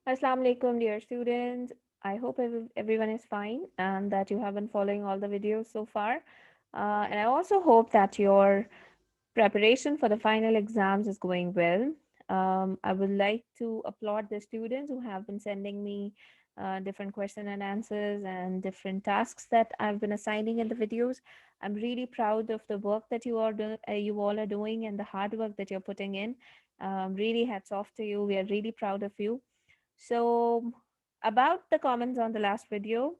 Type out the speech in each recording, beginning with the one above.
Assalamu alaikum, dear students. I hope everyone is fine and that you have been following all the videos so far. And I also hope that your preparation for the final exams is going well. I would like to applaud the students who have been sending me different question and answers and different tasks that I've been assigning in the videos. I'm really proud of the work that you all are doing and the hard work that you're putting in. Really hats off to you. We are really proud of you. So, about the comments on the last video,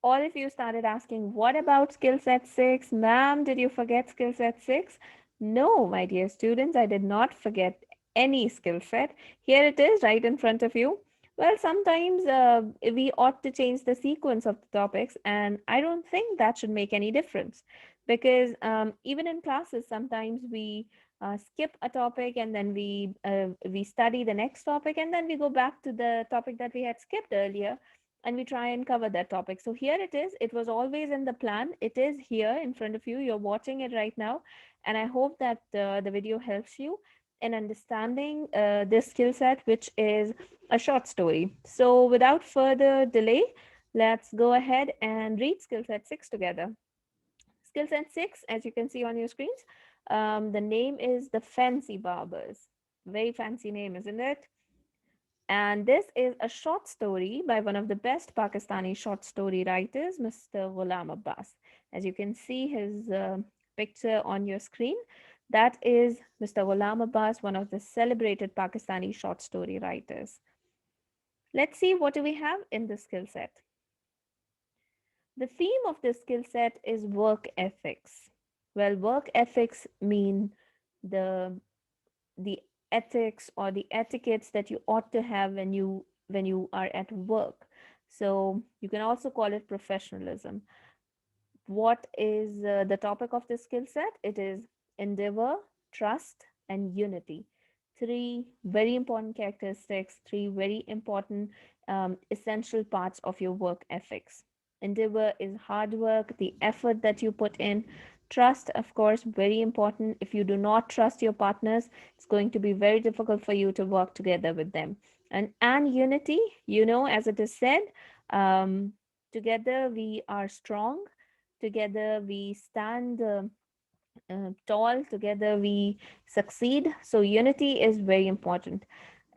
all of you started asking, what about skill set 6? Ma'am, did you forget skill set 6? No, my dear students, I did not forget any skill set. Here it is right in front of you. Well, sometimes we ought to change the sequence of the topics, and I don't think that should make any difference because even in classes, sometimes we skip a topic and then we study the next topic and then we go back to the topic that we had skipped earlier and we try and cover that topic. So here it is. It was always in the plan. It is here in front of you. You're watching it right now. And I hope that the video helps you in understanding this skill set, which is a short story. So without further delay, let's go ahead and read skill set 6 together. Skill set 6, as you can see on your screens, the name is the Fancy Barbers. Very fancy name, isn't it? And this is a short story by one of the best Pakistani short story writers, Mr. Ghulam Abbas. As you can see his picture on your screen, that is Mr. Ghulam Abbas, one of the celebrated Pakistani short story writers. Let's see what do we have in the skill set. The theme of this skill set is work ethics. Well, work ethics mean the the ethics or the etiquettes that you ought to have when you are at work. So you can also call it professionalism. What is the topic of this skill set? It is endeavor, trust, and unity. Three very important characteristics, three very important essential parts of your work ethics. Endeavor is hard work, the effort that you put in. Trust, of course, very important. If you do not trust your partners, it's going to be very difficult for you to work together with them. And unity, as it is said, together we are strong. Together we stand tall. Together we succeed. So unity is very important.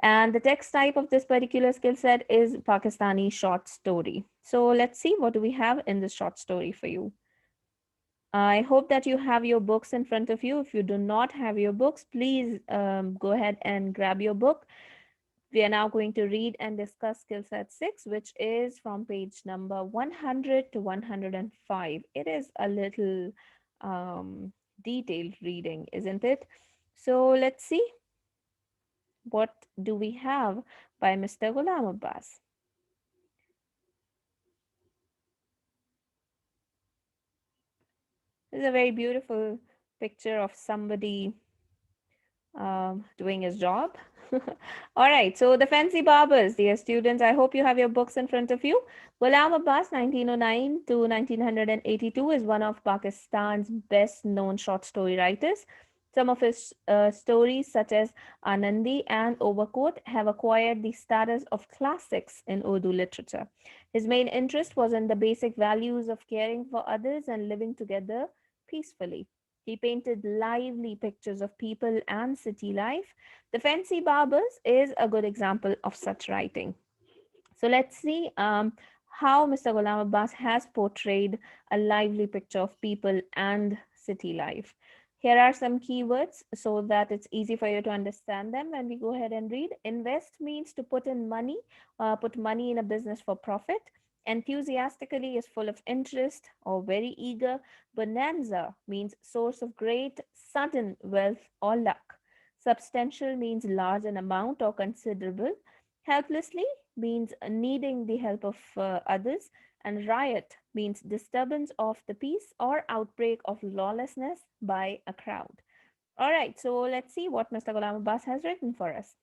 And the text type of this particular skill set is Pakistani short story. So let's see what do we have in this short story for you. I hope that you have your books in front of you. If you do not have your books, please go ahead and grab your book. We are now going to read and discuss skill set 6, which is from page number 100 to 105. It is a little um, detailed reading, isn't it? So let's see what do we have by Mr. Ghulam Abbas. This is a very beautiful picture of somebody doing his job. All right, so the Fancy Barbers, dear students, I hope you have your books in front of you. Ghulam Abbas, 1909 to 1982, is one of Pakistan's best known short story writers. Some of his stories, such as Anandi and Overcoat, have acquired the status of classics in Urdu literature. His main interest was in the basic values of caring for others and living together peacefully. He painted lively pictures of people and city life. The Fancy Barbers is a good example of such writing. So let's see how Mr. Ghulam Abbas has portrayed a lively picture of people and city life. Here are some keywords so that it's easy for you to understand them when we go ahead and read. Invest means to put in money, put money in a business for profit. Enthusiastically is full of interest or very eager. Bonanza means source of great sudden wealth or luck. Substantial means large in amount or considerable. Helplessly means needing the help of others, and riot means disturbance of the peace or outbreak of lawlessness by a crowd. All right, so let's see what Mr. Ghulam Abbas has written for us.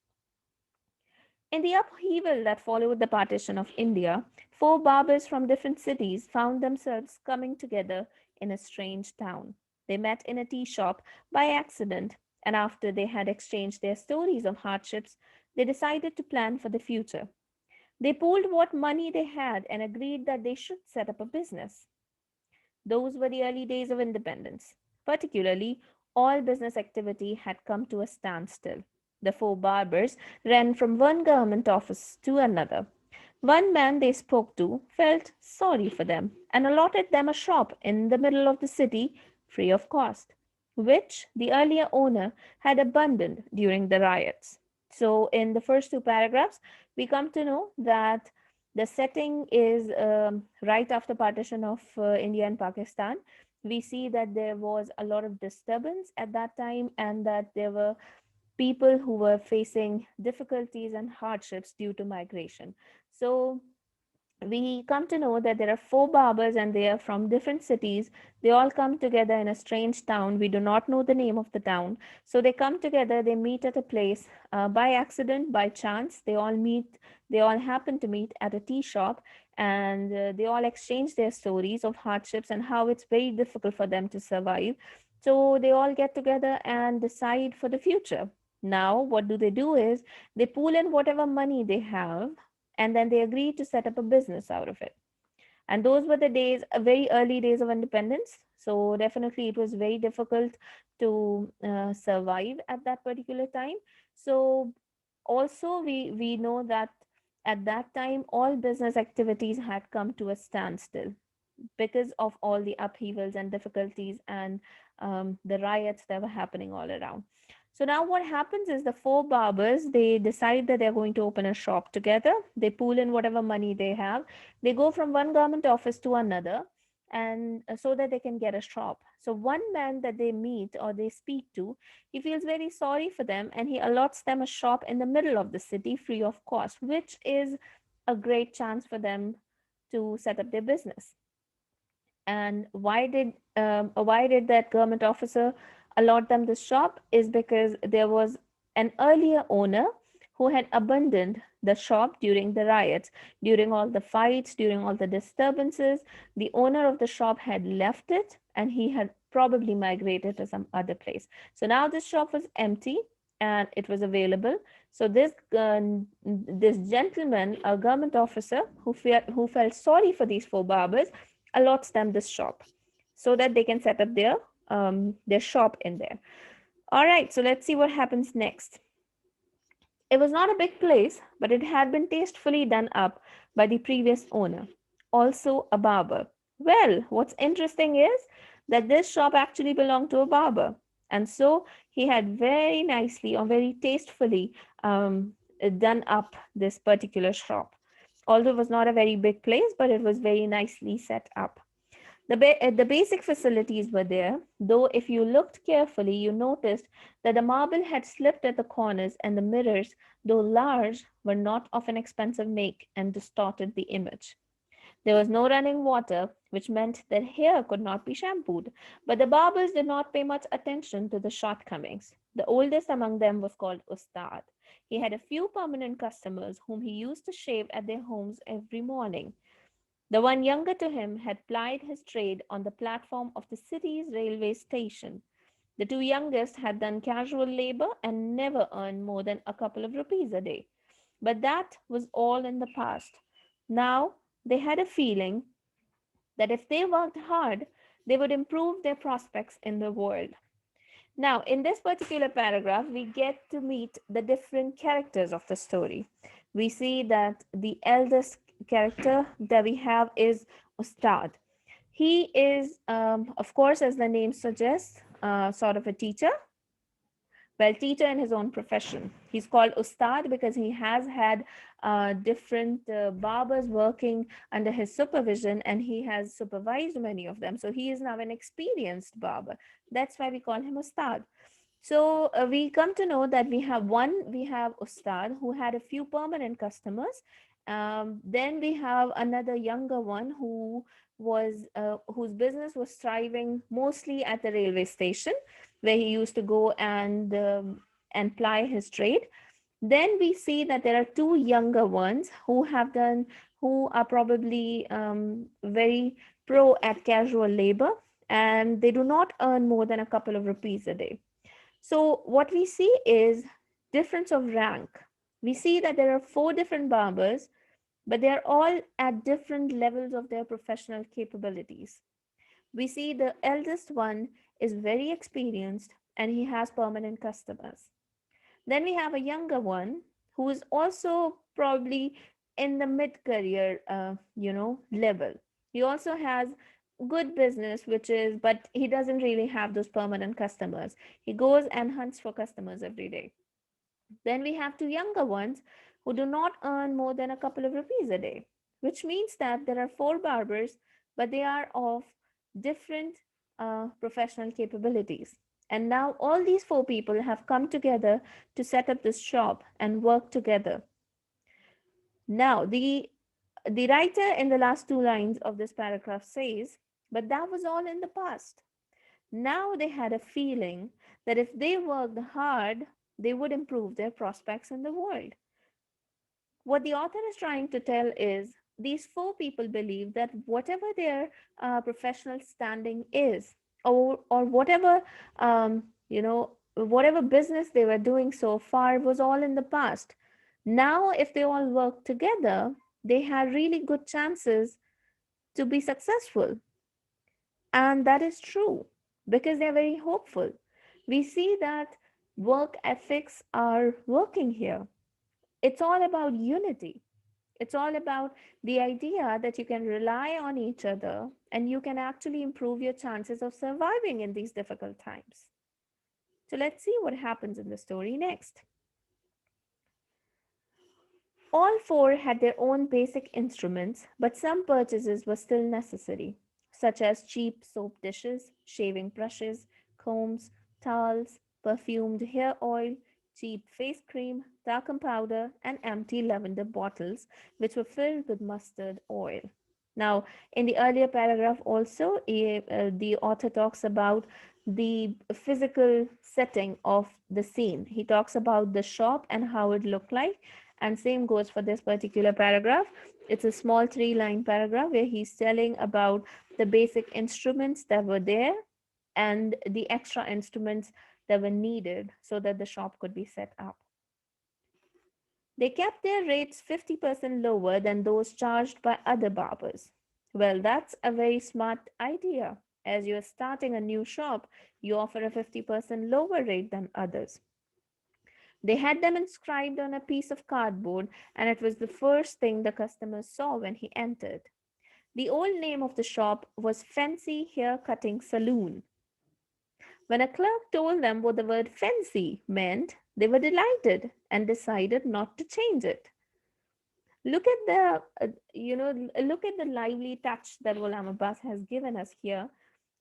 In the upheaval that followed the partition of India, four barbers from different cities found themselves coming together in a strange town. They met in a tea shop by accident, and after they had exchanged their stories of hardships, they decided to plan for the future. They pooled what money they had and agreed that they should set up a business. Those were the early days of independence. Particularly, all business activity had come to a standstill. The four barbers ran from one government office to another. One man they spoke to felt sorry for them and allotted them a shop in the middle of the city free of cost, which the earlier owner had abandoned during the riots. So, in the first two paragraphs, we come to know that the setting is right after partition of India and Pakistan. We see that there was a lot of disturbance at that time, and that there were people who were facing difficulties and hardships due to migration. So we come to know that there are four barbers and they are from different cities. They all come together in a strange town. We do not know the name of the town. So they come together, they meet at a place by accident, by chance. They all meet, they all happen to meet at a tea shop, and they all exchange their stories of hardships and how it's very difficult for them to survive. So they all get together and decide for the future. Now, what do is they pool in whatever money they have, and then they agreed to set up a business out of it. And those were the days, very early days of independence. So definitely it was very difficult to survive at that particular time. So also we know that at that time all business activities had come to a standstill because of all the upheavals and difficulties and the riots that were happening all around. So now what happens is the four barbers, they decide that they're going to open a shop together. They pool in whatever money they have. They go from one government office to another, and so that they can get a shop. So one man that they meet or they speak to, he feels very sorry for them and he allots them a shop in the middle of the city free of cost, which is a great chance for them to set up their business. And why did that government officer allot them this shop? Is because there was an earlier owner who had abandoned the shop during the riots, during all the fights, during all the disturbances. The owner of the shop had left it and he had probably migrated to some other place. So now this shop was empty and it was available. So this gentleman, a government officer who felt sorry for these four barbers, allots them this shop so that they can set up their shop in there. All right, so let's see what happens next. It was not a big place, but it had been tastefully done up by the previous owner, also a barber. Well, what's interesting is that this shop actually belonged to a barber. And so he had very nicely or very tastefully done up this particular shop. Although it was not a very big place, but it was very nicely set up. The basic facilities were there, though if you looked carefully, you noticed that the marble had slipped at the corners and the mirrors, though large, were not of an expensive make and distorted the image. There was no running water, which meant that hair could not be shampooed, but the barbers did not pay much attention to the shortcomings. The oldest among them was called Ustad. He had a few permanent customers whom he used to shave at their homes every morning. The one younger to him had plied his trade on the platform of the city's railway station. The two youngest had done casual labor and never earned more than a couple of rupees a day. But that was all in the past. Now they had a feeling that if they worked hard, they would improve their prospects in the world. Now, in this particular paragraph, we get to meet the different characters of the story. We see that the eldest character that we have is Ustad. He is, of course, as the name suggests, sort of a teacher, well, teacher in his own profession. He's called Ustad because he has had different barbers working under his supervision and he has supervised many of them. So he is now an experienced barber. That's why we call him Ustad. So we come to know that we have Ustad who had a few permanent customers. Then we have another younger one whose business was thriving mostly at the railway station, where he used to go and ply his trade. Then we see that there are two younger ones who are probably very pro at casual labor, and they do not earn more than a couple of rupees a day. So what we see is difference of rank. We see that there are four different barbers but they're all at different levels of their professional capabilities. We see the eldest one is very experienced and he has permanent customers. Then we have a younger one who is also probably in the mid-career, level. He also has good business, which is, but he doesn't really have those permanent customers. He goes and hunts for customers every day. Then we have two younger ones who do not earn more than a couple of rupees a day, which means that there are four barbers, but they are of different professional capabilities. And now all these four people have come together to set up this shop and work together. Now, the writer in the last two lines of this paragraph says, but that was all in the past. Now they had a feeling that if they worked hard, they would improve their prospects in the world. What the author is trying to tell is these four people believe that whatever their professional standing is, or whatever, whatever business they were doing so far was all in the past. Now, if they all work together, they had really good chances to be successful. And that is true because they're very hopeful. We see that work ethics are working here. It's all about unity. It's all about the idea that you can rely on each other and you can actually improve your chances of surviving in these difficult times. So let's see what happens in the story next. All four had their own basic instruments, but some purchases were still necessary, such as cheap soap dishes, shaving brushes, combs, towels, perfumed hair oil, cheap face cream, talcum powder, and empty lavender bottles, which were filled with mustard oil. Now, in the earlier paragraph, also, the author talks about the physical setting of the scene. He talks about the shop and how it looked like, and same goes for this particular paragraph. It's a small three-line paragraph where he's telling about the basic instruments that were there and the extra instruments that were needed so that the shop could be set up. They kept their rates 50% lower than those charged by other barbers. Well, that's a very smart idea. As you're starting a new shop, you offer a 50% lower rate than others. They had them inscribed on a piece of cardboard, and it was the first thing the customers saw when he entered. The old name of the shop was Fancy Hair Cutting Saloon. When a clerk told them what the word fancy meant, they were delighted and decided not to change it. Look at look at the lively touch that Ghulam Abbas has given us here.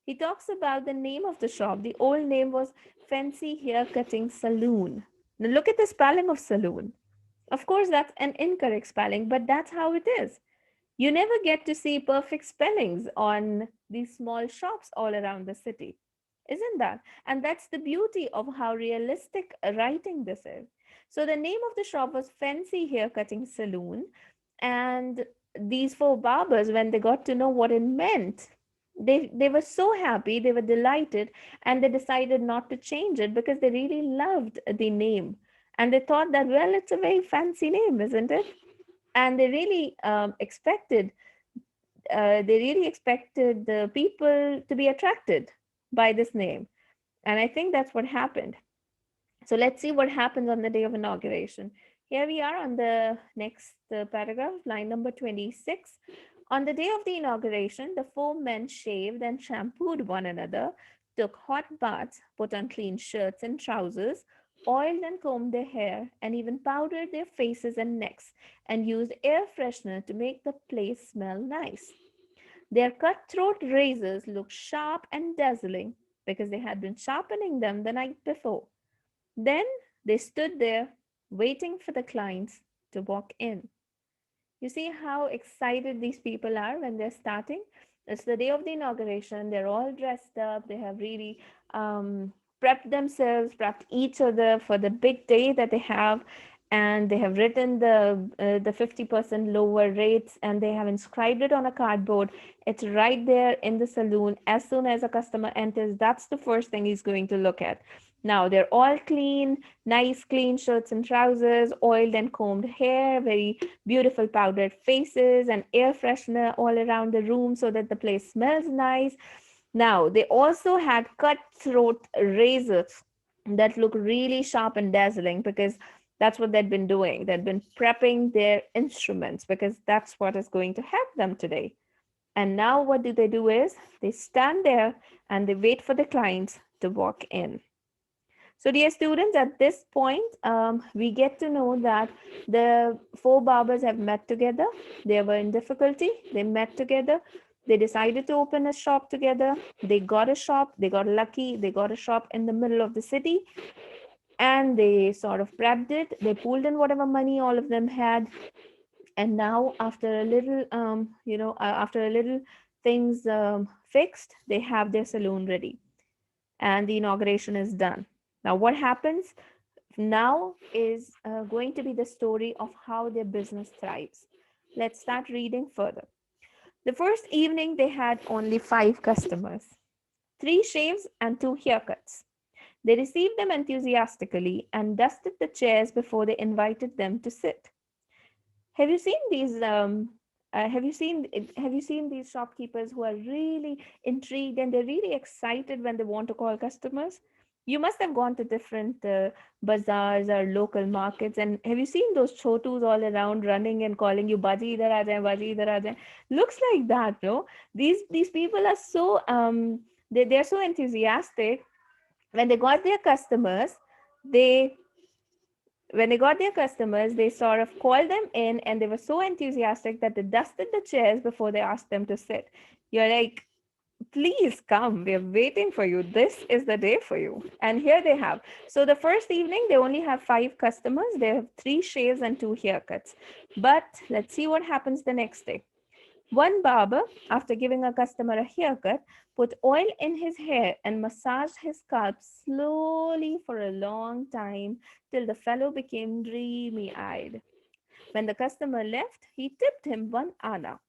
He talks about the name of the shop. The old name was Fancy Hair Cutting Saloon. Now look at the spelling of saloon. Of course, that's an incorrect spelling, but that's how it is. You never get to see perfect spellings on these small shops all around the city, isn't that? And that's the beauty of how realistic writing this is. So the name of the shop was Fancy Haircutting Saloon, and these four barbers, when they got to know what it meant, they were so happy, they were delighted, and they decided not to change it because they really loved the name. And they thought that, well, it's a very fancy name, isn't it? And they really expected the people to be attracted by this name. And I think that's what happened. So let's see what happens on the day of inauguration. Here we are on the next paragraph, line number 26. On the day of the inauguration, the four men shaved and shampooed one another, took hot baths, put on clean shirts and trousers, oiled and combed their hair, and even powdered their faces and necks, and used air freshener to make the place smell nice. Their cutthroat razors looked sharp and dazzling because they had been sharpening them the night before. Then they stood there waiting for the clients to walk in. You see how excited these people are when they're starting? It's the day of the inauguration. They're all dressed up. They have really prepped themselves, prepped each other for the big day that they have. And they have written the 50% lower rates and they have inscribed it on a cardboard. It's right there in the saloon. As soon as a customer enters, that's the first thing he's going to look at. Now they're all clean, nice clean shirts and trousers, oiled and combed hair, very beautiful powdered faces, and air freshener all around the room so that the place smells nice. Now they also had cutthroat razors that look really sharp and dazzling because that's what they'd been doing. They'd been prepping their instruments because that's what is going to help them today. And now what do they do is they stand there and they wait for the clients to walk in. So, dear students, at this point, we get to know that the four barbers have met together. They were in difficulty. They met together. They decided to open a shop together. They got a shop. They got lucky. They got a shop in the middle of the city, and they sort of prepped it. They pulled in whatever money all of them had, and now after a little, after a little things fixed, they have their saloon ready, and the inauguration is done. Now, what happens now is going to be the story of how their business thrives. Let's start reading further. The first evening, they had only five customers, three shaves and two haircuts. They received them enthusiastically and dusted the chairs before they invited them to sit. Have you seen these? Have you seen these shopkeepers who are really intrigued and they're really excited when they want to call customers? You must have gone to different bazaars or local markets, and have you seen those chotus all around running and calling you "Baji idhar aa jaye, Baji idhar aa jaye"? Looks like that, no? These people are so they're so enthusiastic. When they got their customers, they they sort of called them in and they were so enthusiastic that they dusted the chairs before they asked them to sit. You're like, please come. We're waiting for you. This is the day for you. And here they have. So the first evening, they only have five customers. They have three shaves and two haircuts. But let's see what happens the next day. One barber, after giving a customer a haircut, put oil in his hair and massaged his scalp slowly for a long time till the fellow became dreamy eyed. When the customer left, he tipped him one anna.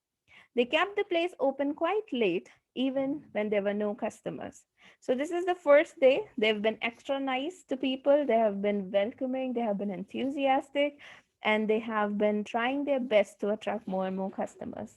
They kept the place open quite late, even when there were no customers. So, this is the first day. They've been extra nice to people, they have been welcoming, they have been enthusiastic, and they have been trying their best to attract more and more customers.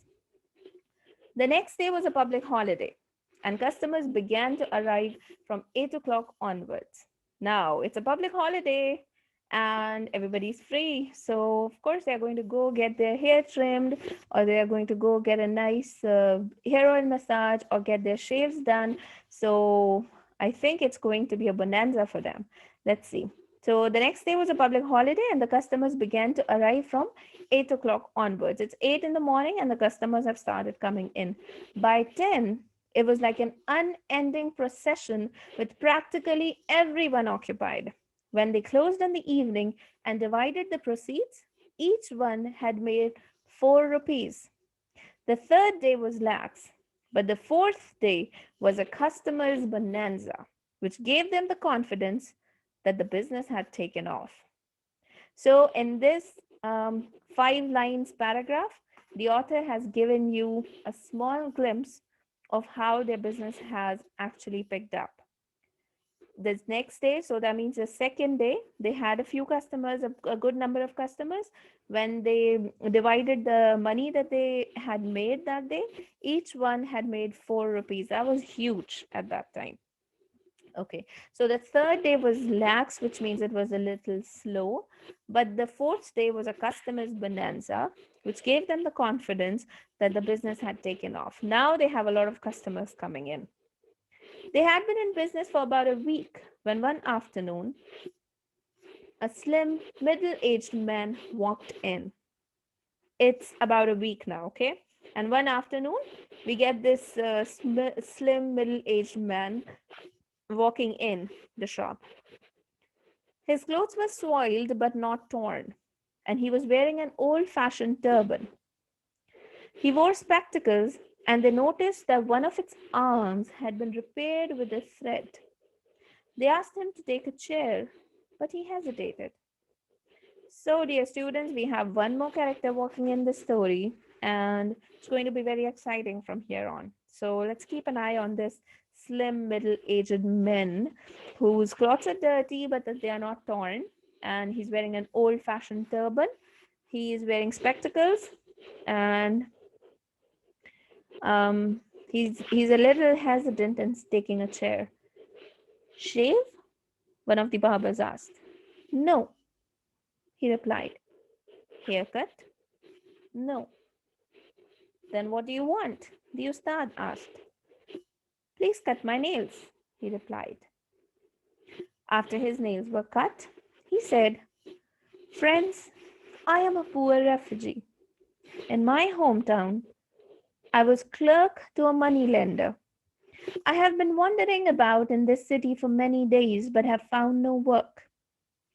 The next day was a public holiday, and customers began to arrive from 8 o'clock onwards. Now, it's a public holiday and everybody's free. So, of course, they're going to go get their hair trimmed, or they're going to go get a nice hair oil massage, or get their shaves done. So, I think it's going to be a bonanza for them. Let's see. So, the next day was a public holiday, and the customers began to arrive from 8 o'clock onwards. It's 8 in the morning and the customers have started coming in. By 10, it was like an unending procession with practically everyone occupied. When they closed in the evening and divided the proceeds, each one had made 4 rupees. The third day was lax, but the fourth day was a customer's bonanza, which gave them the confidence that the business had taken off. So, in this 5 lines paragraph, the author has given you a small glimpse of how their business has actually picked up. This next day, so that means the second day, they had a few customers, a good number of customers. When they divided the money that they had made that day, each one had made 4 rupees. That was huge at that time. Okay, so the third day was lax, which means it was a little slow. But the fourth day was a customer's bonanza, which gave them the confidence that the business had taken off. Now they have a lot of customers coming in. They had been in business for about a week when one afternoon, a slim, middle aged man walked in. It's about a week now, okay? And one afternoon, we get this slim, middle aged man walking in the shop. His clothes were soiled but not torn, and he was wearing an old fashioned turban. He wore spectacles, and they noticed that one of its arms had been repaired with a thread. They asked him to take a chair, but he hesitated. So, dear students, we have one more character walking in the story, and it's going to be very exciting from here on. So, let's keep an eye on this slim, middle-aged men whose clothes are dirty but that they are not torn. And he's wearing an old-fashioned turban. He is wearing spectacles, and um, he's a little hesitant in taking a chair. Shave? One of the barbers asked. No, he replied. Haircut? No. Then what do you want? The ustad asked. Please cut my nails, he replied. After his nails were cut, he said, Friends, I am a poor refugee. In my hometown, I was clerk to a money lender. I have been wandering about in this city for many days but have found no work.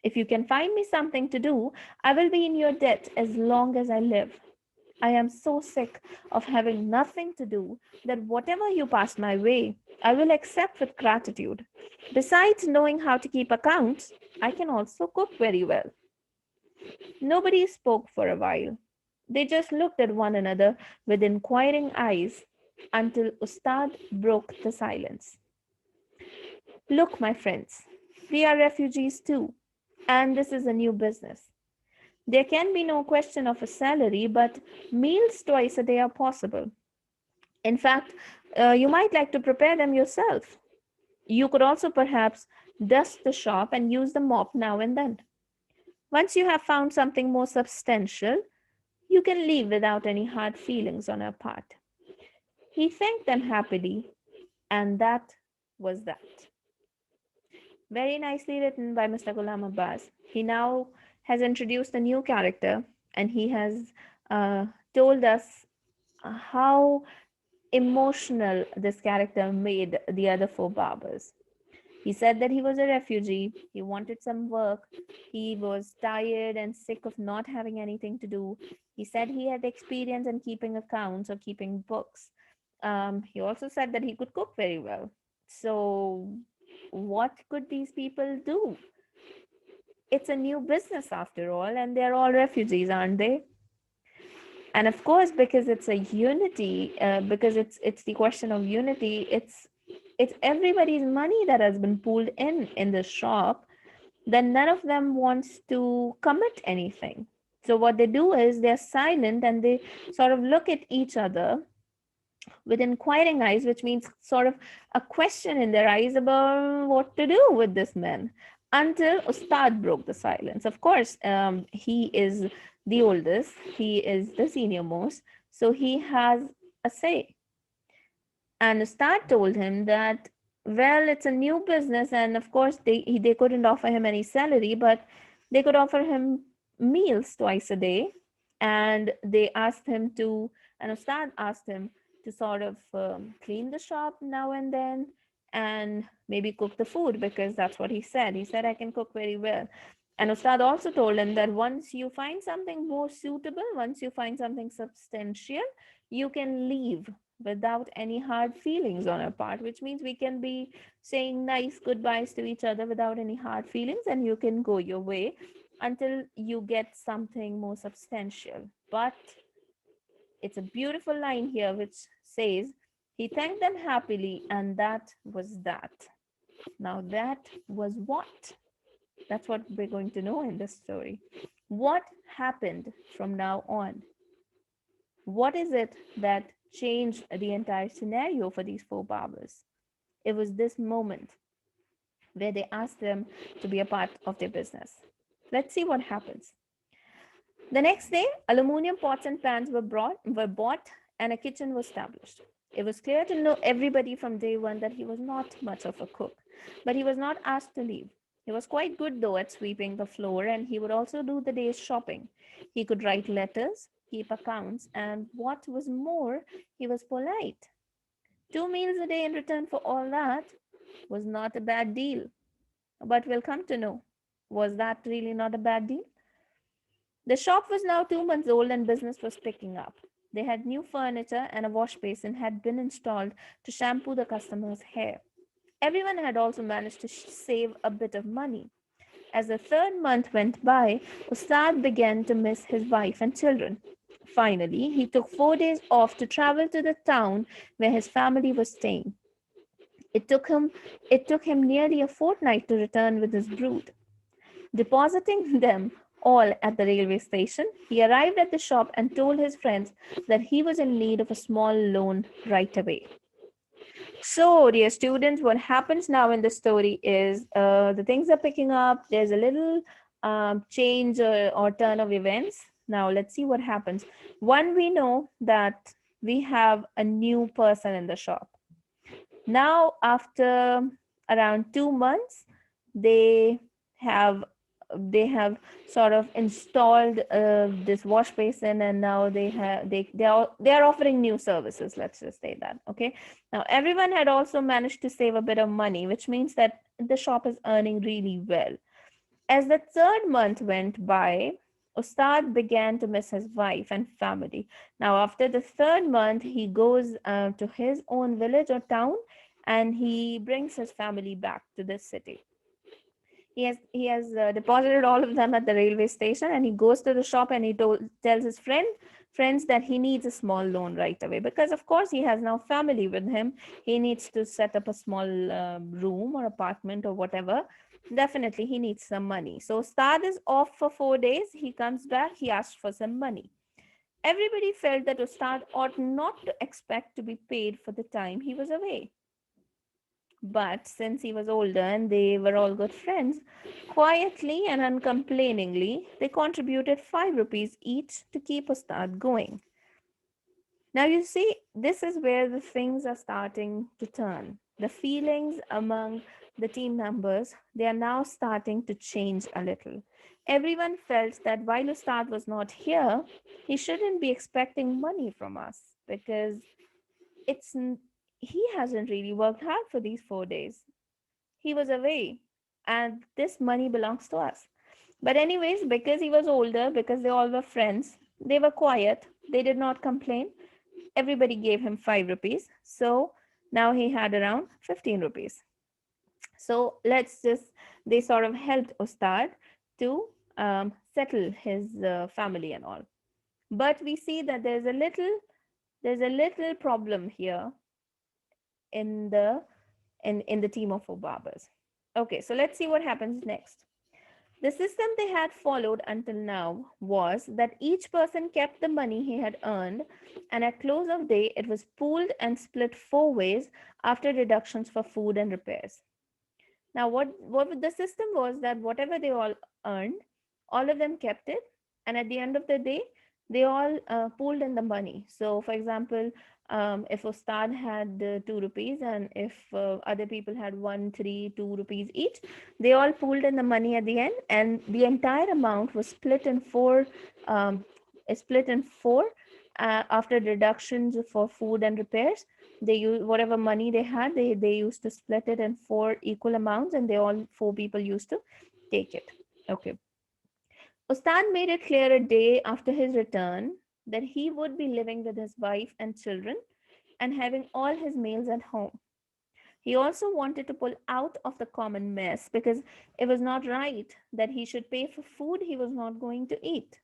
If you can find me something to do, I will be in your debt as long as I live. I am so sick of having nothing to do that whatever you pass my way, I will accept with gratitude. Besides knowing how to keep accounts, I can also cook very well. Nobody spoke for a while. They just looked at one another with inquiring eyes until Ustad broke the silence. Look, my friends, we are refugees too, and this is a new business. There can be no question of a salary, but meals twice a day are possible. In fact, you might like to prepare them yourself. You could also perhaps dust the shop and use the mop now and then. Once you have found something more substantial, you can leave without any hard feelings on our part. He thanked them happily, and that was that. Very nicely written by Mr. Ghulam Abbas. He now has introduced a new character, and he has told us how emotional this character made the other four barbers. He said that he was a refugee, he wanted some work, he was tired and sick of not having anything to do. He said he had experience in keeping accounts or keeping books. He also said that he could cook very well. So, what could these people do? It's a new business after all, and they're all refugees, aren't they? And of course, because it's a unity, because it's the question of unity, it's everybody's money that has been pooled in the shop. Then none of them wants to commit anything. So what they do is they're silent and they sort of look at each other with inquiring eyes, which means sort of a question in their eyes about what to do with this man, until Ustad broke the silence. Of course, he is the oldest, he is the senior most, so he has a say. And Ustad told him that, well, it's a new business, and of course, they couldn't offer him any salary, but they could offer him meals twice a day. And they asked him to, and Ustad asked him to sort of clean the shop now and then and maybe cook the food because that's what he said. He said, I can cook very well. And Ustad also told him that once you find something more suitable, once you find something substantial, you can leave without any hard feelings on our part, which means we can be saying nice goodbyes to each other without any hard feelings, and you can go your way until you get something more substantial. But it's a beautiful line here which says, he thanked them happily, and that was that. Now, that was what? That's what we're going to know in this story. What happened from now on? What is it that changed the entire scenario for these four barbers? It was this moment where they asked them to be a part of their business. Let's see what happens. The next day, aluminum pots and pans were bought, and a kitchen was established. It was clear to know everybody from day one that he was not much of a cook, but he was not asked to leave. He was quite good though at sweeping the floor, and he would also do the day's shopping. He could write letters, keep accounts, and what was more, he was polite. 2 meals a day in return for all that was not a bad deal. But we'll come to know, was that really not a bad deal? The shop was now 2 months old and business was picking up. They had new furniture and a wash basin had been installed to shampoo the customers' hair. Everyone had also managed to save a bit of money. As the third month went by, Ustad began to miss his wife and children. Finally, he took 4 days off to travel to the town where his family was staying. It took him it took him nearly a fortnight to return with his brood. Depositing them all at the railway station, he arrived at the shop and told his friends that he was in need of a small loan right away. So, dear students, what happens now in the story is the things are picking up. There's a little change or turn of events. Now, let's see what happens. One, we know that we have a new person in the shop. Now, after around 2 months, they have they have sort of installed this wash basin, and now they are offering new services. Let's just say that. Okay. Now, everyone had also managed to save a bit of money, which means that the shop is earning really well. As the third month went by, Ustad began to miss his wife and family. Now, after the third month, he goes to his own village or town, and he brings his family back to this city. He has deposited all of them at the railway station, and he goes to the shop and tells his friends that he needs a small loan right away, because of course he has now family with him. He needs to set up a small room or apartment or whatever. Definitely he needs some money. So Ustad is off for 4 days. He comes back, he asks for some money. Everybody felt that Ustad ought not to expect to be paid for the time he was away. But since he was older and they were all good friends, quietly and uncomplainingly, they contributed 5 rupees each to keep Ustad going. Now, you see, this is where the things are starting to turn. The feelings among the team members, they are now starting to change a little. Everyone felt that while Ustad was not here, he shouldn't be expecting money from us, because it's he hasn't really worked hard for these 4 days. He was away, and this money belongs to us. But anyways, because he was older, because they all were friends, they were quiet, they did not complain. Everybody gave him 5 rupees, so now he had around 15 rupees. So let's just they sort of helped Ustad to settle his family and all. But we see that there's a little problem here in the team of barbers. Okay, so let's see what happens next. The system they had followed until now was that each person kept the money he had earned, and at close of day it was pooled and split 4 ways after deductions for food and repairs. Now, what the system was that whatever they all earned, all of them kept it, and at the end of the day, they all pooled in the money. So, for example, if Ustad had 2 rupees, and if other people had 2 rupees each, they all pooled in the money at the end, and the entire amount was um, split in four after deductions for food and repairs. They use whatever money they had, they used to split it in four equal amounts, and they all four people used to take it. Okay. Ustad made it clear a day after his return that he would be living with his wife and children and having all his meals at home. He also wanted to pull out of the common mess, because it was not right that he should pay for food he was not going to eat.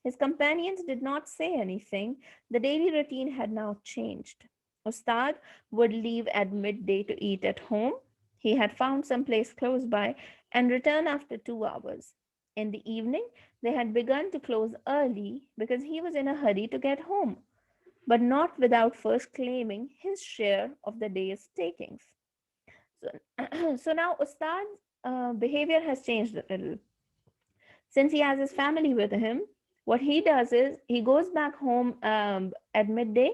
His companions did not say anything. The daily routine had now changed. Ustad would leave at midday to eat at home. He had found some place close by and return after 2 hours. In the evening, they had begun to close early because he was in a hurry to get home, but not without first claiming his share of the day's takings. So now Ustad's behavior has changed a little. Since he has his family with him, what he does is he goes back home at midday.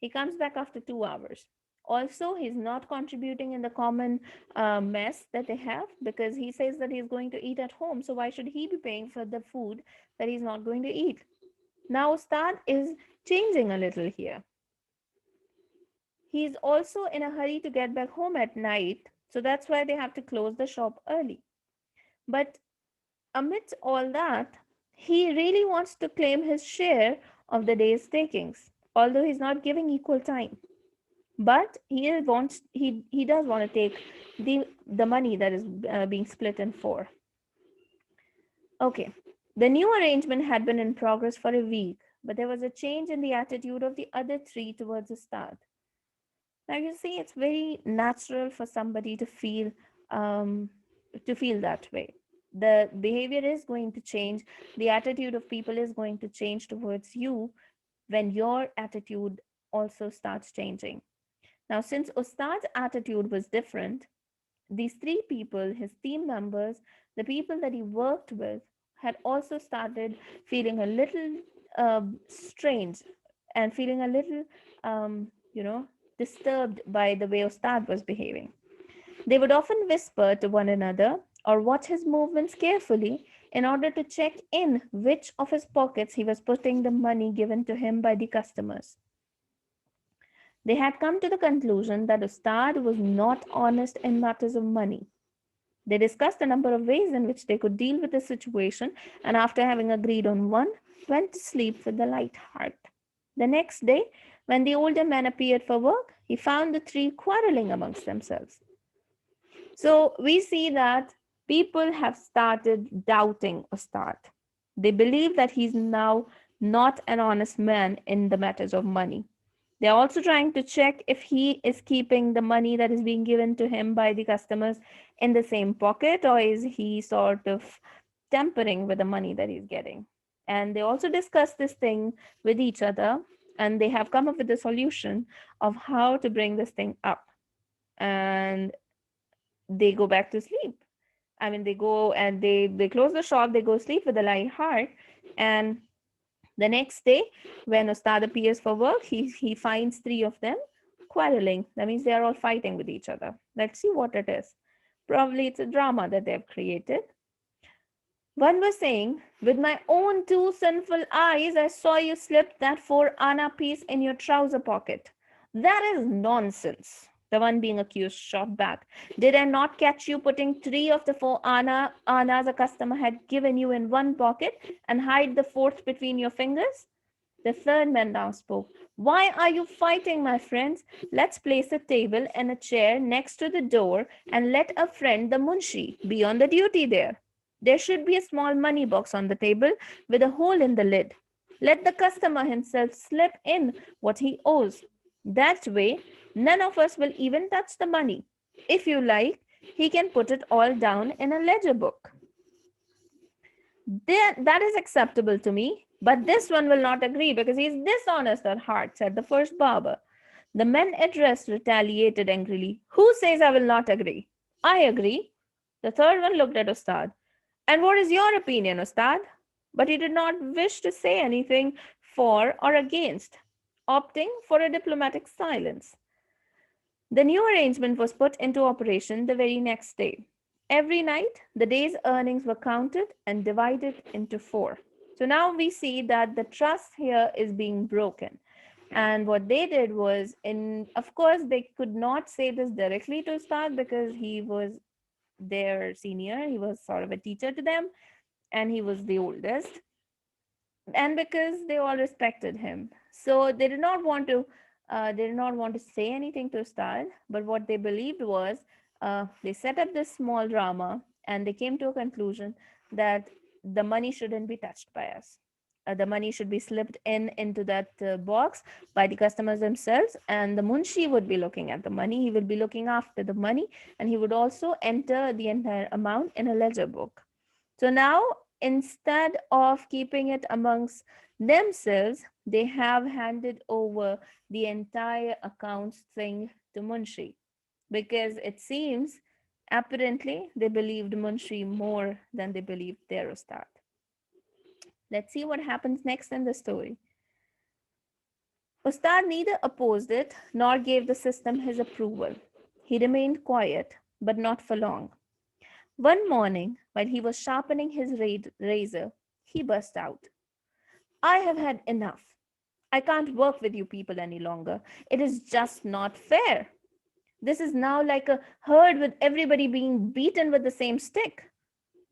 He comes back after 2 hours. Also, he's not contributing in the common mess that they have, because he says that he's going to eat at home. So why should he be paying for the food that he's not going to eat? Now Ustad is changing a little here. He's also in a hurry to get back home at night, so that's why they have to close the shop early. But amidst all that, he really wants to claim his share of the day's takings, although he's not giving equal time. But he does want to take the money that is being split in four. Okay, the new arrangement had been in progress for a week, but there was a change in the attitude of the other three towards the start. Now you see, it's very natural for somebody um, to feel that way. The behavior is going to change. The attitude of people is going to change towards you when your attitude also starts changing. Now, since Ustad's attitude was different, these three people, his team members, the people that he worked with, had also started feeling a little strange and feeling a little, you know, disturbed by the way Ustad was behaving. They would often whisper to one another or watch his movements carefully in order to check in which of his pockets he was putting the money given to him by the customers. They had come to the conclusion that Ustad was not honest in matters of money. They discussed a number of ways in which they could deal with the situation, and after having agreed on one, went to sleep with a light heart. The next day, when the older man appeared for work, he found the three quarreling amongst themselves. So we see that people have started doubting Ustad. They believe that he's now not an honest man in the matters of money. They're also trying to check if he is keeping the money that is being given to him by the customers in the same pocket, or is he sort of tampering with the money that he's getting. And they also discuss this thing with each other, and they have come up with a solution of how to bring this thing up. And they go back to sleep. I mean, they go and they close the shop, they go sleep with a light heart, and the next day, when Ustad appears for work, he finds three of them quarreling. That means they are all fighting with each other. Let's see what it is. Probably it's a drama that they've created. One was saying, with my own two sinful eyes, I saw you slip that 4 anna piece in your trouser pocket. That is nonsense. The one being accused shot back. Did I not catch you putting three of the 4 annas a customer had given you in one pocket and hide the fourth between your fingers? The third man now spoke. Why are you fighting, my friends? Let's place a table and a chair next to the door and let a friend, the munshi, be on the duty there. There should be a small money box on the table with a hole in the lid. Let the customer himself slip in what he owes. That way, none of us will even touch the money. If you like, he can put it all down in a ledger book. That is acceptable to me, but this one will not agree because he is dishonest at heart, said the first barber. The men addressed retaliated angrily. Who says I will not agree? I agree. The third one looked at Ustad. And what is your opinion, Ustad? But he did not wish to say anything for or against, opting for a diplomatic silence. The new arrangement was put into operation the very next day. Every night, the day's earnings were counted and divided into four. So now we see that the trust here is being broken. And what they did was, of course, they could not say this directly to Ustad because he was their senior, he was sort of a teacher to them, and he was the oldest, and because they all respected him, so they did not want to say anything to Ustad. But what they believed was, they set up this small drama and they came to a conclusion that the money shouldn't be touched by us. The money should be slipped into that box by the customers themselves, and the munshi would be looking at the money. He would be looking after the money, and he would also enter the entire amount in a ledger book. So now, instead of keeping it amongst themselves, they have handed over the entire accounts thing to Munshi because it seems apparently they believed Munshi more than they believed their Ustad. Let's see what happens next in the story. Ustad neither opposed it nor gave the system his approval. He remained quiet, but not for long. One morning, while he was sharpening his razor, he burst out, I have had enough. I can't work with you people any longer. It is just not fair. This is now like a herd with everybody being beaten with the same stick.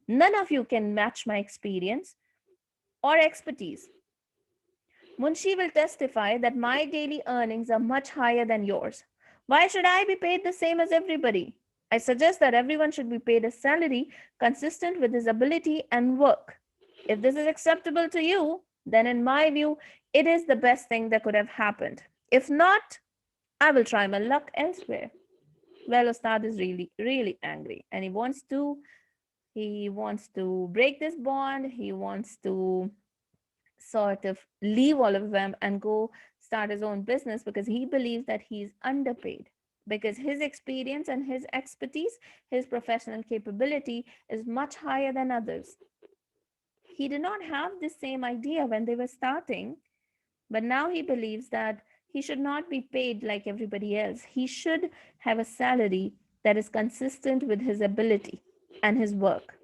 None of you can match my experience or expertise. Munshi will testify that my daily earnings are much higher than yours. Why should I be paid the same as everybody? I suggest that everyone should be paid a salary consistent with his ability and work. If this is acceptable to you, then in my view, it is the best thing that could have happened. If not, I will try my luck elsewhere. Well, Ustad is really, really angry and he wants to break this bond. He wants to sort of leave all of them and go start his own business because he believes that he's underpaid. Because his experience and his expertise, his professional capability is much higher than others. He did not have the same idea when they were starting, but now he believes that he should not be paid like everybody else. He should have a salary that is consistent with his ability and his work.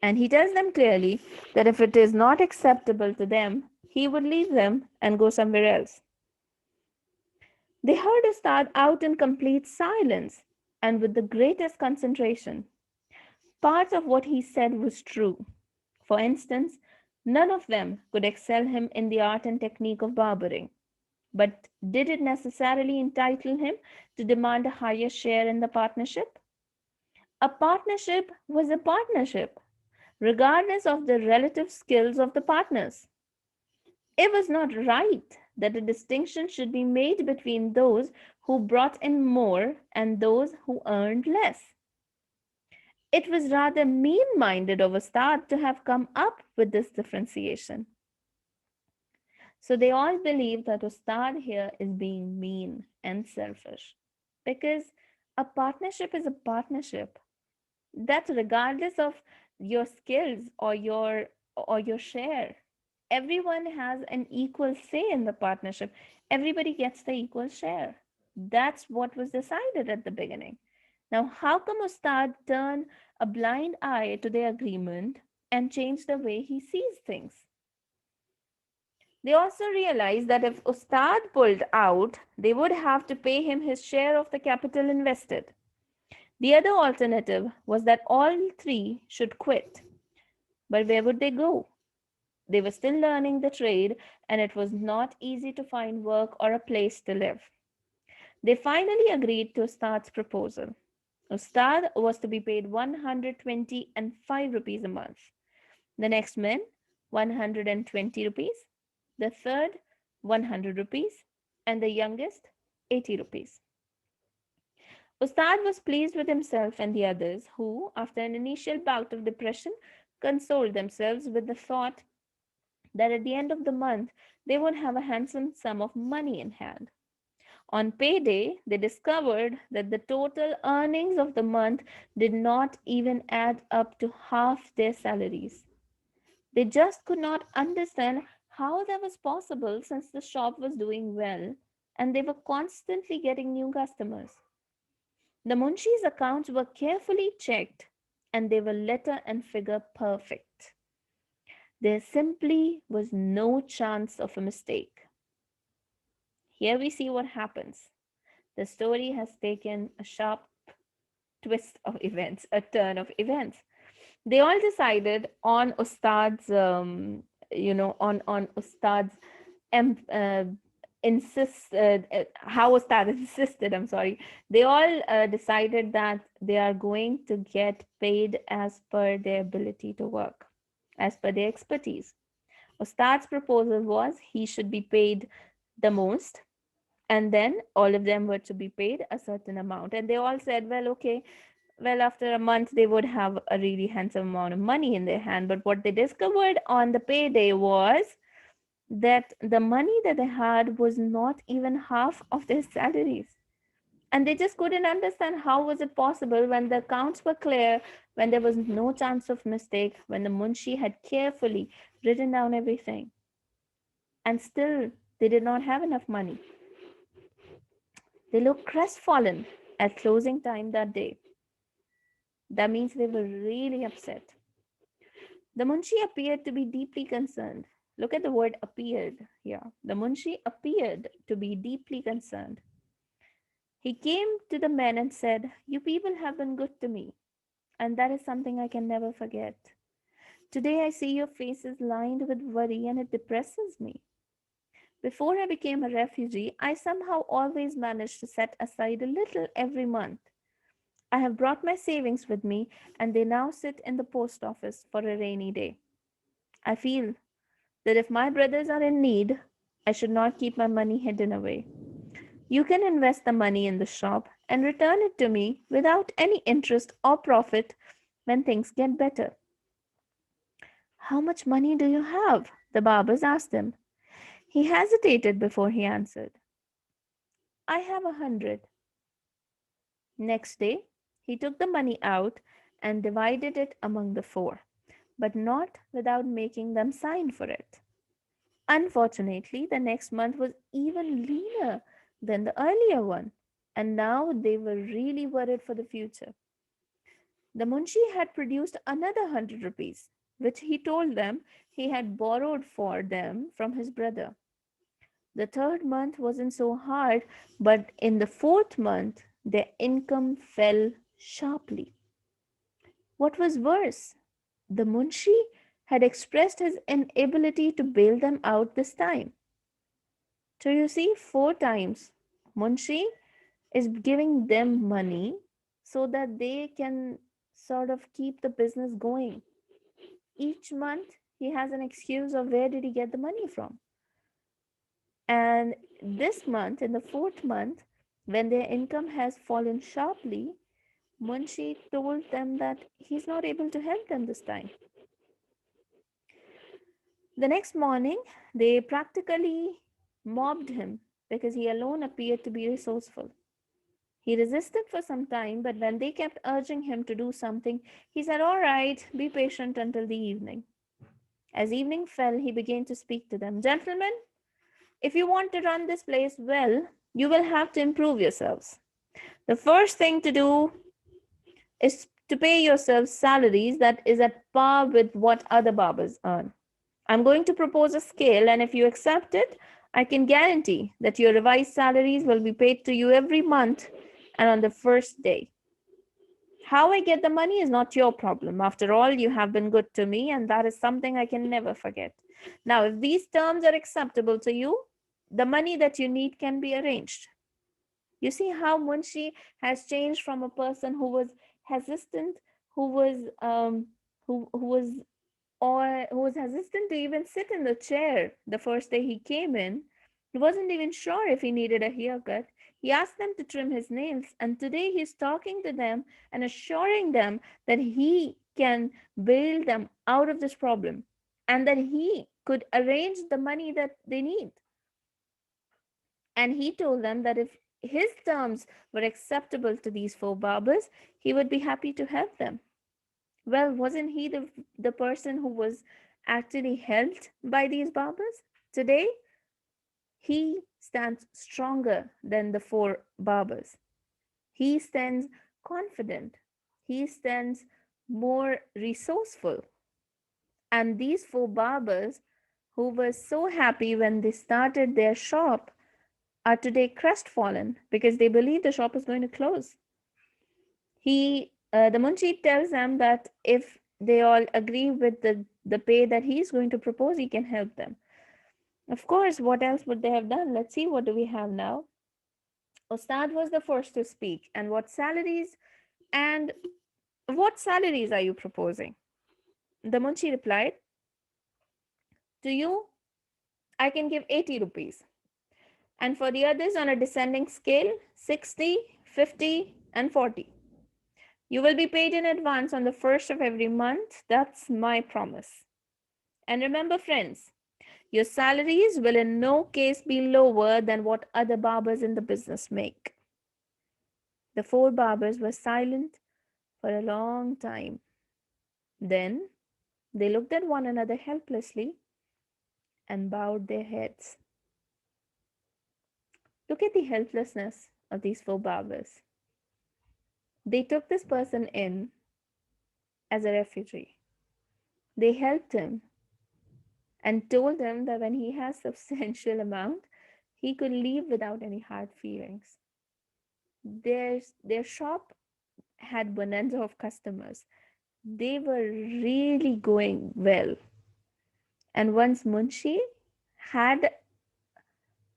And he tells them clearly that if it is not acceptable to them, he would leave them and go somewhere else. They heard Ustad out in complete silence and with the greatest concentration. Part of what he said was true. For instance, none of them could excel him in the art and technique of barbering. But did it necessarily entitle him to demand a higher share in the partnership? A partnership was a partnership, regardless of the relative skills of the partners. It was not right that a distinction should be made between those who brought in more and those who earned less. It was rather mean minded of Ustad to have come up with this differentiation. So they all believe that Ustad here is being mean and selfish because a partnership is a partnership. That's regardless of your skills or your share. Everyone has an equal say in the partnership. Everybody gets the equal share. That's what was decided at the beginning. Now, how come Ustad turned a blind eye to the agreement and changed the way he sees things? They also realized that if Ustad pulled out, they would have to pay him his share of the capital invested. The other alternative was that all three should quit. But where would they go? They were still learning the trade, and it was not easy to find work or a place to live. They finally agreed to Ustad's proposal. Ustad was to be paid 125 rupees a month. The next man, 120 rupees. The third, 100 rupees. And the youngest, 80 rupees. Ustad was pleased with himself and the others, who, after an initial bout of depression, consoled themselves with the thought that at the end of the month they would have a handsome sum of money in hand. On payday, they discovered that the total earnings of the month did not even add up to half their salaries. They just could not understand how that was possible since the shop was doing well and they were constantly getting new customers. The Munshi's accounts were carefully checked and they were letter and figure perfect. There simply was no chance of a mistake. Here we see what happens. The story has taken a sharp twist of events, a turn of events. They all decided on Ustad's, on Ustad's em- uh, how Ustad insisted. I'm sorry. They all decided that they are going to get paid as per their ability to work, as per their expertise. Ustad's proposal was he should be paid the most, and then all of them were to be paid a certain amount. And they all said, well, okay, well, after a month, they would have a really handsome amount of money in their hand. But what they discovered on the payday was that the money that they had was not even half of their salaries. And they just couldn't understand how was it possible when the accounts were clear, when there was no chance of mistake, when the munshi had carefully written down everything, and still they did not have enough money. They looked crestfallen at closing time that day. That means they were really upset. The Munshi appeared to be deeply concerned. Look at the word appeared here. The Munshi appeared to be deeply concerned. He came to the men and said, "You people have been good to me, and that is something I can never forget. Today I see your faces lined with worry, and it depresses me. Before I became a refugee, I somehow always managed to set aside a little every month. I have brought my savings with me, and they now sit in the post office for a rainy day. I feel that if my brothers are in need, I should not keep my money hidden away. You can invest the money in the shop and return it to me without any interest or profit when things get better. How much money do you have? The barbers asked him. He hesitated before he answered. I have 100. Next day, he took the money out and divided it among the four, but not without making them sign for it. Unfortunately, the next month was even leaner than the earlier one, and now they were really worried for the future. The Munshi had produced another 100 rupees, which he told them he had borrowed for them from his brother. The third month wasn't so hard, but in the fourth month, their income fell sharply. What was worse, the Munshi had expressed his inability to bail them out this time. So you see, four times Munshi is giving them money so that they can sort of keep the business going. Each month he has an excuse of where did he get the money from. And this month, in the fourth month, when their income has fallen sharply, Munshi told them that he's not able to help them this time. The next morning, they practically mobbed him because he alone appeared to be resourceful. He resisted for some time, but when they kept urging him to do something, he said, All right, be patient until the evening. As evening fell, he began to speak to them. Gentlemen, if you want to run this place well, you will have to improve yourselves. The first thing to do is to pay yourselves salaries that is at par with what other barbers earn. I'm going to propose a scale, and if you accept it, I can guarantee that your revised salaries will be paid to you every month and on the first day. How I get the money is not your problem. After all, you have been good to me, and that is something I can never forget. Now, if these terms are acceptable to you, the money that you need can be arranged. You see how Munshi has changed from a person who was hesitant, who was who was or who was hesitant to even sit in the chair the first day he came in. He wasn't even sure if he needed a haircut. He asked them to trim his nails, and today he's talking to them and assuring them that he can bail them out of this problem and that he could arrange the money that they need. And he told them that if his terms were acceptable to these four barbers, he would be happy to help them. Well, wasn't he the person who was actually helped by these barbers? Today, he stands stronger than the four barbers. He stands confident. He stands more resourceful. And these four barbers, who were so happy when they started their shop, are today crestfallen because they believe the shop is going to close. The Munshi tells them that if they all agree with the pay that he's going to propose, he can help them. Of course, what else would they have done? Let's see, what do we have now? Ostad was the first to speak. And what salaries are you proposing? The Munshi replied, To you, I can give 80 rupees. And for the others on a descending scale, 60, 50, and 40. You will be paid in advance on the first of every month. That's my promise. And remember, friends, your salaries will in no case be lower than what other barbers in the business make. The four barbers were silent for a long time. Then they looked at one another helplessly and bowed their heads. Look at the helplessness of these four barbers. They took this person in as a refugee. They helped him and told him that when he has substantial amount, he could leave without any hard feelings. Their shop had bonanza of customers. They were really going well. And once Munshi had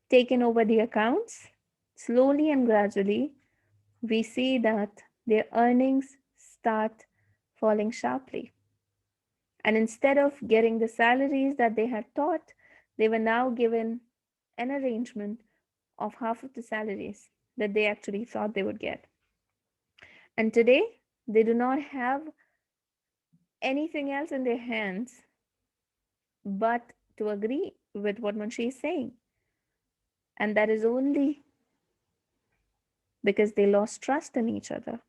taken over the accounts, slowly and gradually, we see that their earnings start falling sharply. And instead of getting the salaries that they had thought, they were now given an arrangement of half of the salaries that they actually thought they would get. And today, they do not have anything else in their hands but to agree with what Munshi is saying. And that is only because they lost trust in each other,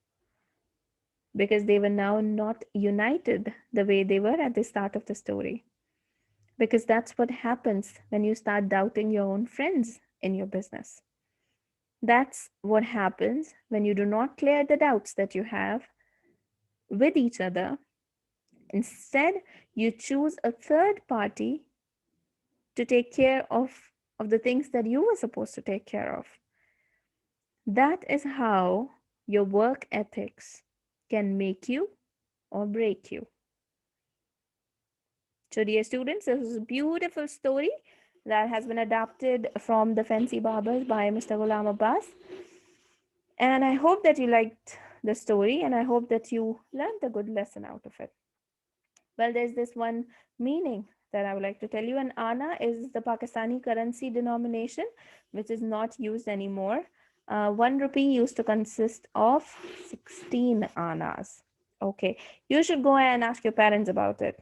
because they were now not united the way they were at the start of the story. Because that's what happens when you start doubting your own friends in your business. That's what happens when you do not clear the doubts that you have with each other. Instead, you choose a third party to take care of the things that you were supposed to take care of. That is how your work ethics can make you or break you. So, dear students, this is a beautiful story that has been adapted from the Fancy Barbers by Mr. Ghulam Abbas. And I hope that you liked the story and I hope that you learned a good lesson out of it. Well, there's this one meaning that I would like to tell you. An ana is the Pakistani currency denomination, which is not used anymore. 1 rupee used to consist of 16 anas. Okay, you should go and ask your parents about it.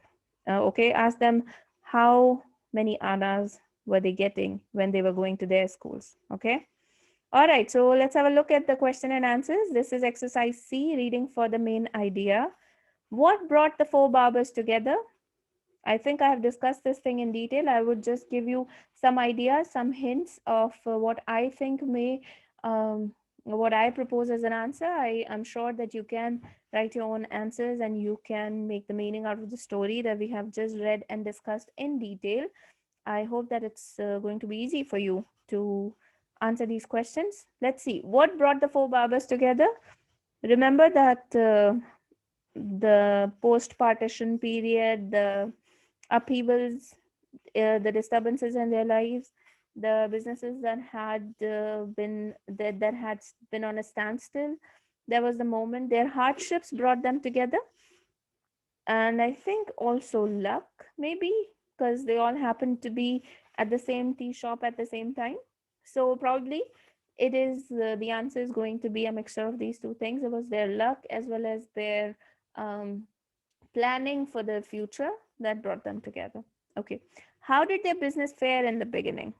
Okay, ask them how many anas were they getting when they were going to their schools. Okay. All right, so let's have a look at the question and answers. This is exercise C, reading for the main idea. What brought the four barbers together? I think I have discussed this thing in detail. I would just give you some ideas, some hints of what I think what I propose as an answer. I am sure that you can write your own answers and you can make the meaning out of the story that we have just read and discussed in detail. I hope that it's going to be easy for you to answer these questions. Let's see. What brought the four barbers together? Remember that the post partition period, the upheavals, the disturbances in their lives, the businesses that had that had been on a standstill. There was the moment their hardships brought them together, and I think also luck, maybe because they all happened to be at the same tea shop at the same time. So probably it is the answer is going to be a mixture of these two things. It was their luck as well as their um, planning for the future that brought them together. Okay. How did their business fare in the beginning?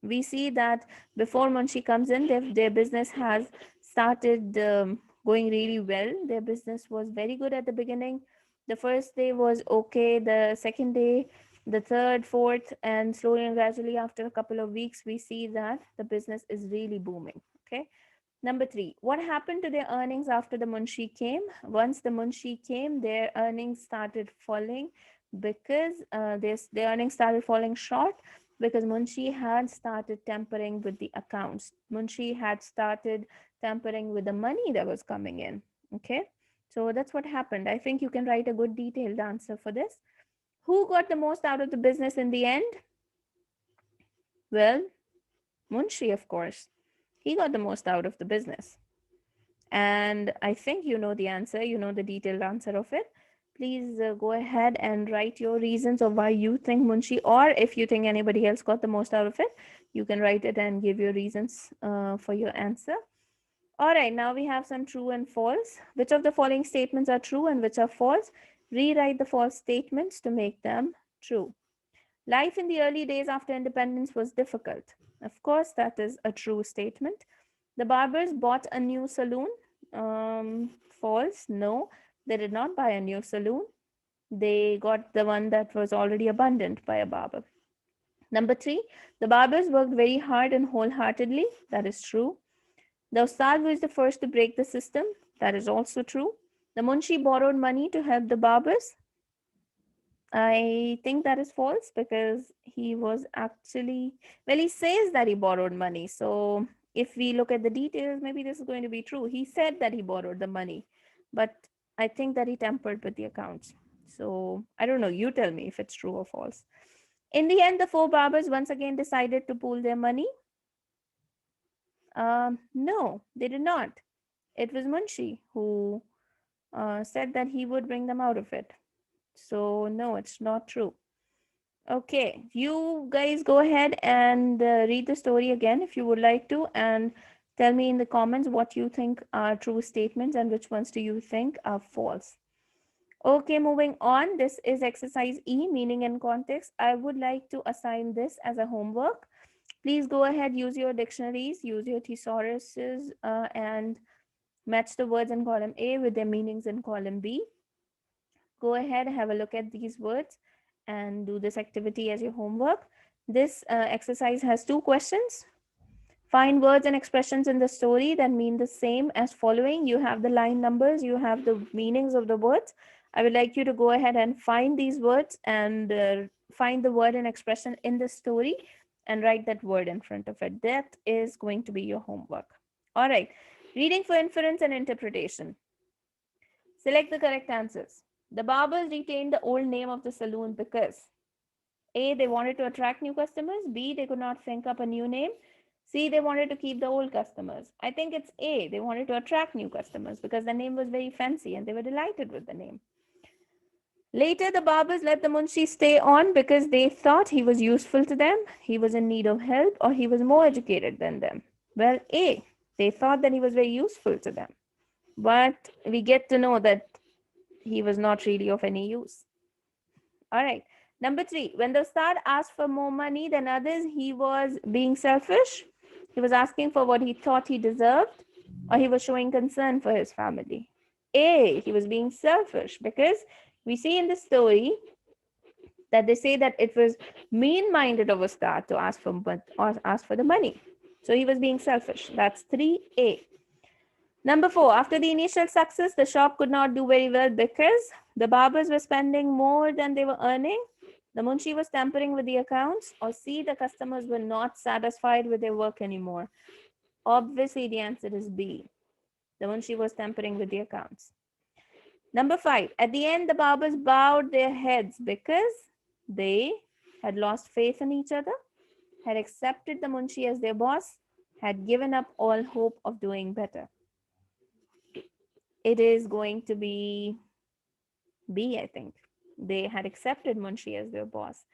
We see that before Munshi comes in, their business has started going really well. Their business was very good at the beginning. The first day was okay. The second day, the third, fourth, and slowly and gradually, after a couple of weeks, we see that the business is really booming. Okay. Number three, what happened to their earnings after the Munshi came? Once the Munshi came, their earnings started falling because their earnings started falling short because Munshi had started tampering with the accounts. Munshi had started tampering with the money that was coming in. Okay, so that's what happened. I think you can write a good detailed answer for this. Who got the most out of the business in the end? Well, Munshi, of course. He got the most out of the business. And I think you know the answer, you know the detailed answer of it. Please go ahead and write your reasons of why you think Munshi, or if you think anybody else got the most out of it, you can write it and give your reasons for your answer. All right, now we have some true and false. Which of the following statements are true and which are false? Rewrite the false statements to make them true. Life in the early days after independence was difficult. Of course, that is a true statement. The barbers bought a new saloon. False. No, they did not buy a new saloon. They got the one that was already abundant by a barber. Number three, the barbers worked very hard and wholeheartedly. That is true. The Ustad was the first to break the system. That is also true. The Munshi borrowed money to help the barbers. I think that is false because he was actually, well, he says that he borrowed money. So if we look at the details, maybe this is going to be true. He said that he borrowed the money, but I think that he tampered with the accounts. So I don't know. You tell me if it's true or false. In the end, the four barbers once again decided to pool their money. No, they did not. It was Munshi who said that he would bring them out of it. So, no, it's not true. Okay, you guys go ahead and read the story again if you would like to, and tell me in the comments what you think are true statements and which ones do you think are false. Okay, moving on. This is exercise E, meaning and context. I would like to assign this as a homework. Please go ahead, use your dictionaries, use your thesauruses, and match the words in column A with their meanings in column B. Go ahead, have a look at these words and do this activity as your homework. This exercise has two questions. Find words and expressions in the story that mean the same as following. You have the line numbers, you have the meanings of the words. I would like you to go ahead and find these words and find the word and expression in the story and write that word in front of it. That is going to be your homework. All right. Reading for inference and interpretation. Select the correct answers. The barbers retained the old name of the saloon because A, they wanted to attract new customers. B, they could not think up a new name. C, they wanted to keep the old customers. I think it's A, they wanted to attract new customers because the name was very fancy and they were delighted with the name. Later, the barbers let the Munshi stay on because they thought he was useful to them, he was in need of help, or he was more educated than them. Well, A, they thought that he was very useful to them. But we get to know that he was not really of any use. All right. Number three, when the Ustad asked for more money than others, he was being selfish. He was asking for what he thought he deserved, or he was showing concern for his family. A, he was being selfish because we see in the story that they say that it was mean-minded of Ustad to ask for or ask for the money. So he was being selfish. That's 3A. Number four, after the initial success, the shop could not do very well because the barbers were spending more than they were earning, the munshi was tampering with the accounts, or C, the customers were not satisfied with their work anymore. Obviously, the answer is B. The munshi was tampering with the accounts. Number five, at the end, the barbers bowed their heads because they had lost faith in each other, had accepted the munshi as their boss, had given up all hope of doing better. It is going to be B, I think. They had accepted Munshi as their boss.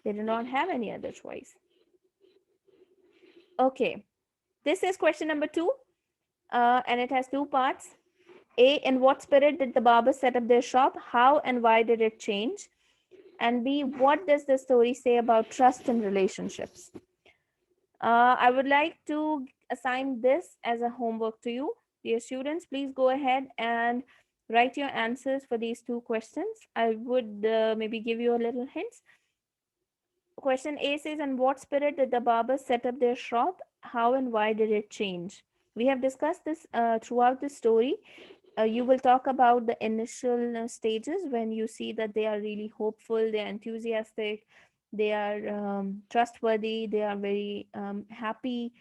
They did not have any other choice. Okay, this is question number two, and it has two parts. A, in what spirit did the barber set up their shop? How and why did it change? And B, what does the story say about trust in relationships? I would like to assign this as a homework to you. Dear students, please go ahead and write your answers for these two questions. I would maybe give you a little hint. Question A says, in what spirit did the barbers set up their shop? How and why did it change? We have discussed this throughout the story. You will talk about the initial stages when you see that they are really hopeful, they are enthusiastic, they are trustworthy, they are very happy,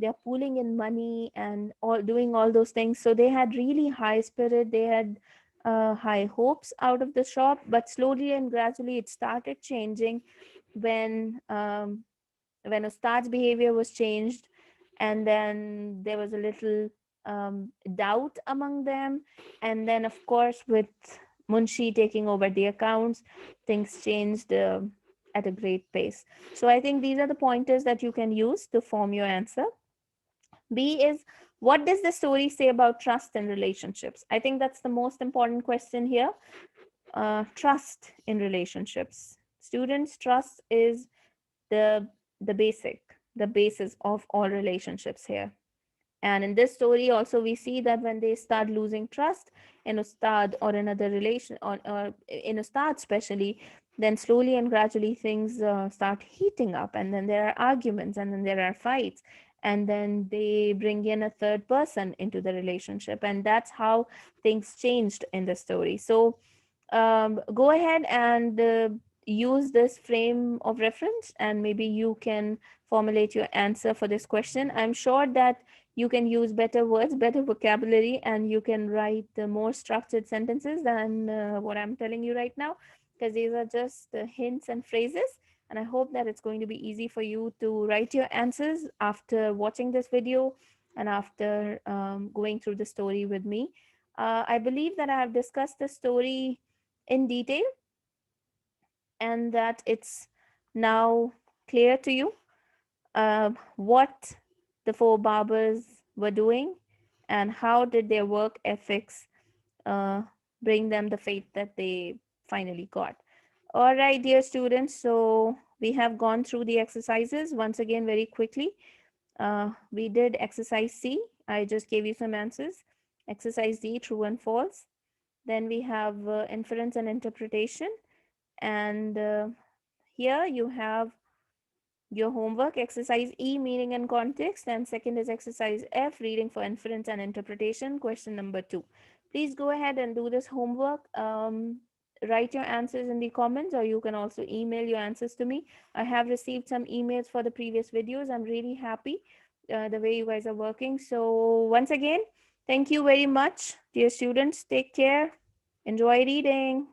they are pooling in money and all doing all those things. So they had really high spirit, they had high hopes out of the shop, but slowly and gradually it started changing when Ustad's behavior was changed, and then there was a little doubt among them, and then of course with Munshi taking over the accounts, things changed at a great pace. So I think these are the pointers that you can use to form your answer. B is, what does the story say about trust and relationships? I think that's the most important question here. Trust in relationships. Students, trust is the the basis of all relationships here. And in this story also we see that when they start losing trust in ustad or another relation, or in ustad especially, then slowly and gradually things start heating up, and then there are arguments, and then there are fights, and then they bring in a third person into the relationship, and that's how things changed in the story. So go ahead and use this frame of reference, and maybe you can formulate your answer for this question. I'm sure that you can use better words, better vocabulary, and you can write more structured sentences than what I'm telling you right now, because these are just hints and phrases. And I hope that it's going to be easy for you to write your answers after watching this video and after going through the story with me. I believe that I have discussed the story in detail, and that it's now clear to you what the four barbers were doing and how did their work ethics uh, bring them the fate that they finally got. All right, dear students, so we have gone through the exercises once again very quickly. We did exercise C. I just gave you some answers. Exercise D, true and false. Then we have inference and interpretation. And here you have your homework, exercise E, meaning and context, and second is exercise F, reading for inference and interpretation, question number 2. Please go ahead and do this homework. Write your answers in the comments, or you can also email your answers to me. I have received some emails for the previous videos. I'm really happy the way you guys are working. So once again, thank you very much, dear students. Take care. Enjoy reading.